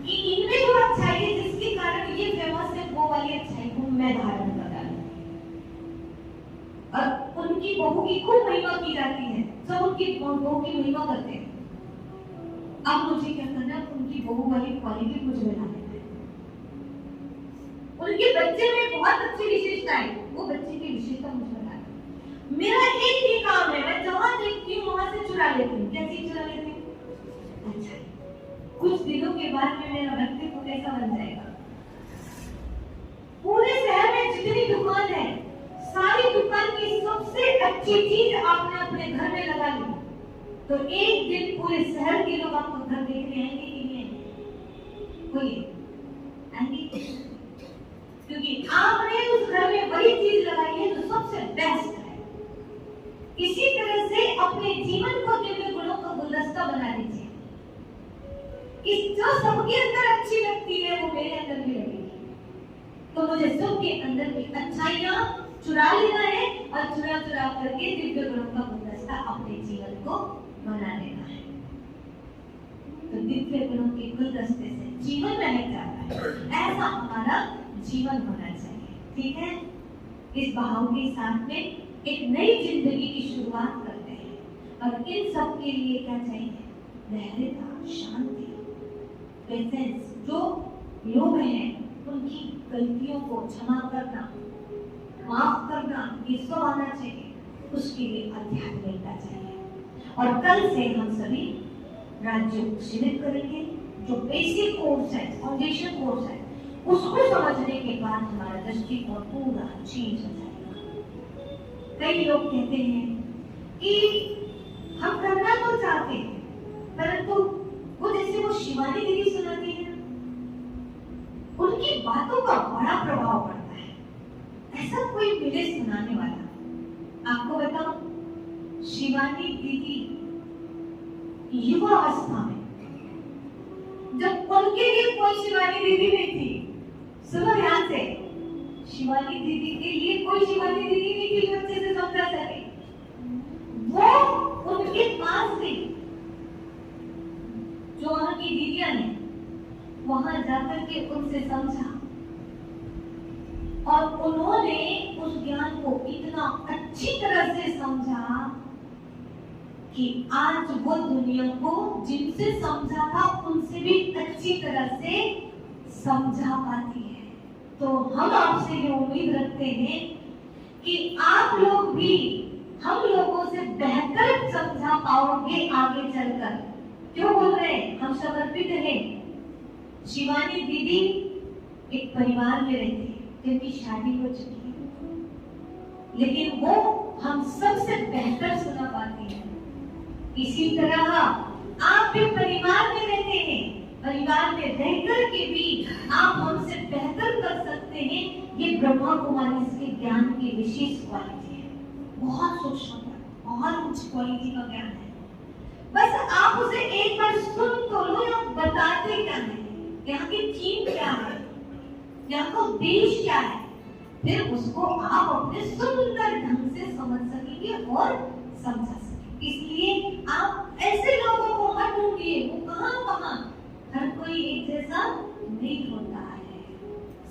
कि इनमें जो अच्छाई है जिसके कारण ये फेमस है, वो वाली अच्छाई को मैं धारण कर डालूं। और उनकी बहू की खूब महिमा की जाती है, सब उनकी बहू की महिमा करते हैं। अब मुझे क्या करना है? उनकी बहू वाली क्वालिटी मुझे बना देना है। उनके बच्चे में बहुत अच्छी विशेषता है, वो बच्चे की विशेषता मुझे बना देना। मेरा एक ही काम है, मैं जहां देखती हूँ वहां से चुरा लेती हूँ। क्या चीज चुरा लेती हूँ? अच्छा, कुछ दिनों के बाद में मेरा व्यक्तित्व कैसा बन जाएगा? पूरे शहर में जितनी दुकान है, सारी दुकान की सबसे अच्छी चीज आपने अपने घर में लगा ली, तो एक दिन पूरे शहर के लोग आपको घर देखने आएंगे कि नहीं आएंगे? आएंगे, क्योंकि आपने उस घर में वही चीज लगाई है जो सबसे बेस्ट है। इसी तरह से अपने जीवन को दिव्य गुणों का गुलदस्ता बना लीजिए कि जो सबके अंदर अच्छी लगती है वो मेरे अंदर भी लगेगी। तो मुझे सबके अंदर की अच्छाइयां चुरा लेना है और चुरा चुरा करके दिव्य गुणों का गुलदस्ता अपने जीवन को बना लेना है। तो दिव्य गुणों के गुलदस्ते से जीवन महक जाता है, ऐसा हमारा जीवन होना चाहिए। ठीक है, इस बहाव के साथ में एक नई जिंदगी की शुरुआत करते हैं, और इन सब के लिए क्या चाहिए? धैर्यता, शांति, पेशेंस। जो लोग हैं उनकी गलतियों को क्षमा करना, माफ करना, ये सब आना चाहिए। उसके लिए आध्यात्मिकता चाहिए। और कल से हम सभी राज्यों शिविर करेंगे, जो बेसिक कोर्स है, फाउंडेशन कोर्स है, उसको समझने के बाद हमारा दृष्टिकोण पूरा चेंज हो जाएगा। कई लोग कहते हैं कि हम करना तो चाहते हैं, परंतु वो जैसे वो शिवानी दीदी सुनाती है, उनकी बातों का बड़ा प्रभाव पड़ता है। ऐसा कोई मिले सुनाने वाला। आपको बताऊं, शिवानी दीदी युवा अवस्था में, जब उनके लिए कोई शिवानी दीदी नहीं थी, सुनो ध्यान से, शिवानी दीदी के लिए कोई शिवानी दीदी नहीं थी जो अच्छे से समझा सके, वो उनके पास थी। जो वहां की दीदियां ने वहां जाकर के उनसे समझा, और उन्होंने उस ज्ञान को इतना अच्छी तरह से समझा कि आज वो दुनिया को जिनसे समझा था उनसे भी अच्छी तरह से समझा पाती है। तो हम आपसे ये उम्मीद रखते हैं कि आप लोग भी हम लोगों से बेहतर समझा पाओगे आगे चलकर। क्यों बोल रहे हैं? हम समर्पित हैं। शिवानी दीदी एक परिवार में रहती है जिनकी शादी हो चुकी है, लेकिन वो हम सबसे बेहतर सुना पाती है। इसी तरह आप भी परिवार में रहते हैं, परिवार में रहकर के भी आप हमसे बेहतर कर सकते हैं। ये ब्रह्मा कुमारी के ज्ञान की विशेष क्वालिटी है। बहुत सूक्ष्म, बहुत उच्च क्वालिटी का ज्ञान है। बस आप उसे एक बार सुन तो लो, या बताते क्या है, यहाँ की थीम क्या है, यहाँ का उद्देश्य क्या है, फिर उसको आप अपने सुंदर ढंग से समझ सकेंगे और समझा सकेंगे। इसलिए आप ऐसे लोगों को मत ढूंढिए, वो कहाँ हर कोई एक जैसा नहीं होता है,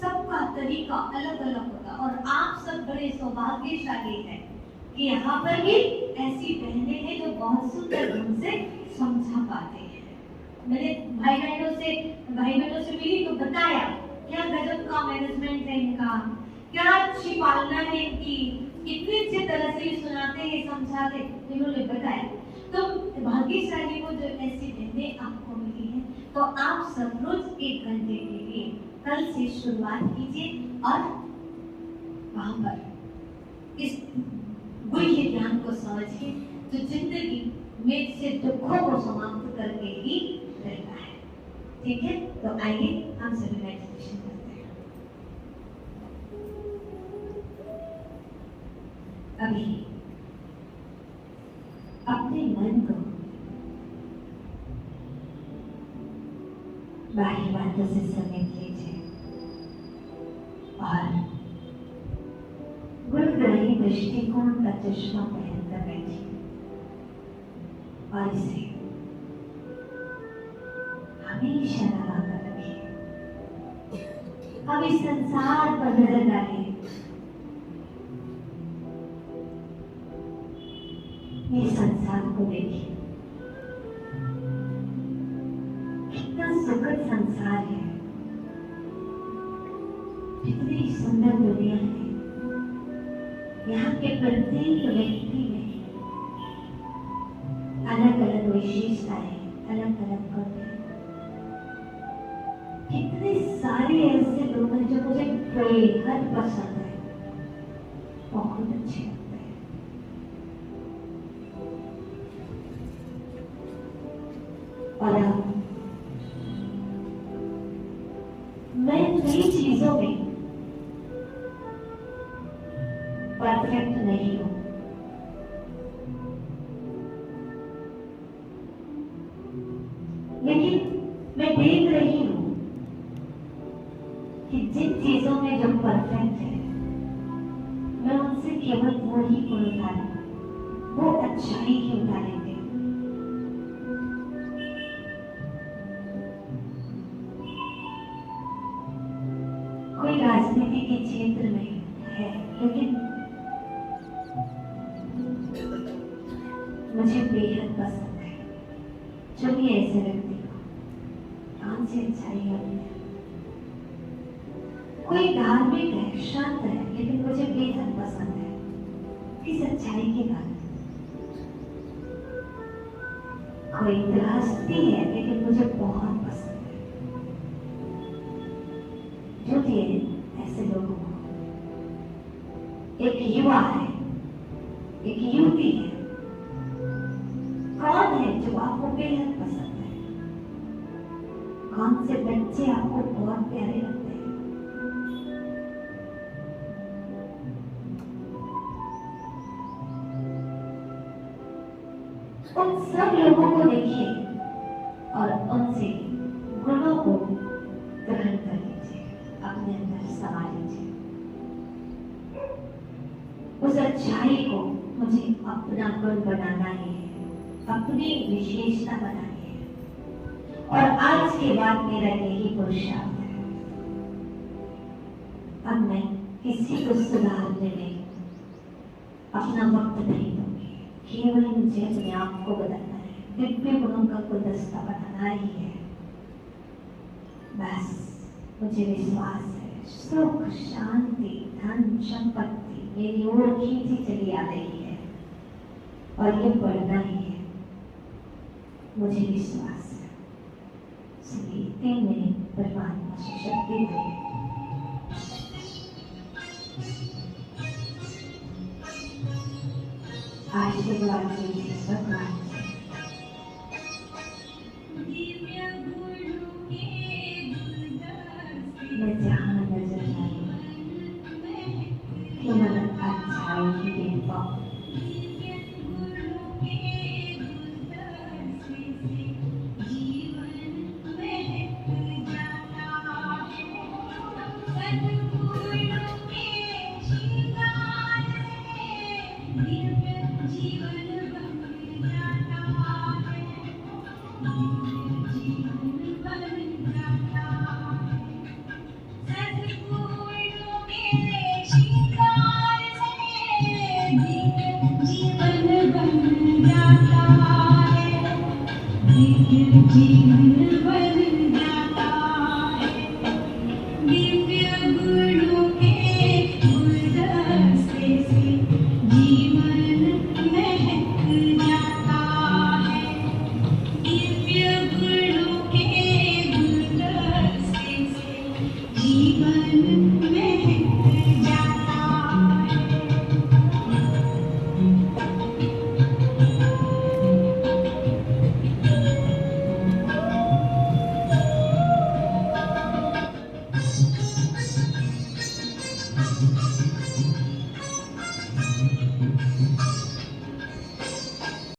सबका तरीका अलग अलग होता है। और आप सब बड़े सौभाग्यशाली हैं कि यहाँ पर भी ऐसी बहनें हैं जो बहुत सुंदर ढंग से समझा पाते हैं। मैंने भाई बहनों से मिली तो बताया क्या गजब का मैनेजमेंट है इनका, क्या अच्छी पालना है इनकी, कितनी अच्छी तरह से सुनाते हैं, समझाते, इन्होंने बताया। तो भाग्यशाली को जो ऐसी बहनें आपको मिली हैं, तो आप सब रोज 1 घंटे के लिए कल से शुरुआत कीजिए और वहां पर इस गुह्य ज्ञान को समझिए जो जिंदगी में से दुखों को समाप्त करके ही रहता है। ठीक है, तो आइए हम सभी मेडिटेशन करते हैं। अभी अपने मन को बाहरी बातों से समेट लीजिए और गुणग्राही दृष्टिकोण का चश्मा पहनकर बैठिए और इसे हमेशा लगाकर रखिए। अब इस संसार पर नजर डालिए। ये संसार को देखिए, कितना सुखद संसार है, कितनी सुंदर दुनिया है। यहाँ के प्रत्येक व्यक्ति में अलग अलग विशेषताएं, अलग अलग गुण हैं। कितने सारे ऐसे लोग हैं जो मुझे बेहद पसंद है, बहुत अच्छे लगते हैं। और मैं कई चीजों में परफेक्ट नहीं हूं, लेकिन मैं देख रही हूं कि जिन चीजों में जो परफेक्ट है, मैं उनसे केवल वो ही गुण उतारूं, वो अच्छाई ही उतारेंगे। कोई राजनीति के क्षेत्र में है, लेकिन मुझे बेहद पसंद है जो भी ऐसे व्यक्ति को काम से अच्छाई होती है। कोई धार्मिक है, शांत है, लेकिन मुझे बेहद पसंद है इस अच्छाई के कारण। कोई गृहस्थी है, लेकिन मुझे बहुत पसंद है। जुटिए ऐसे लोगों को। एक युवा है, एक युवती है, कौन है जो आपको बेहद पसंद है? कौन से बच्चे आपको बहुत प्यारे लगते हैं? उन सब लोगों को देखिए और उनसे गुणों को ग्रहण कर लीजिए, अपने अंदर समा लीजिए। उस अच्छाई को मुझे अपना गुण बनाना ही है, अपनी विशेषता बनानी है। और आज के बाद मेरा यही पुरुषार्थ है। अब मैं किसी को सुधारने में अपना वक्त नहीं दूंगी, केवल मुझे अपने आप को बदलना है, दिव्य गुणों का गुलदस्ता बनाना ही है। बस मुझे विश्वास है, सुख, शांति, धन, संपत्ति मेरी ओर खींची चली आ रही है। और ये बढ़ना ही है, मुझे विश्वास है। इसलिए इतने में परमात्मा से शक्ति मिले। आशीर्वाद लीजिए भगवान से। मैं जहाँ नजर आई तो मन अच्छाई ही देख पाऊँ। जीवन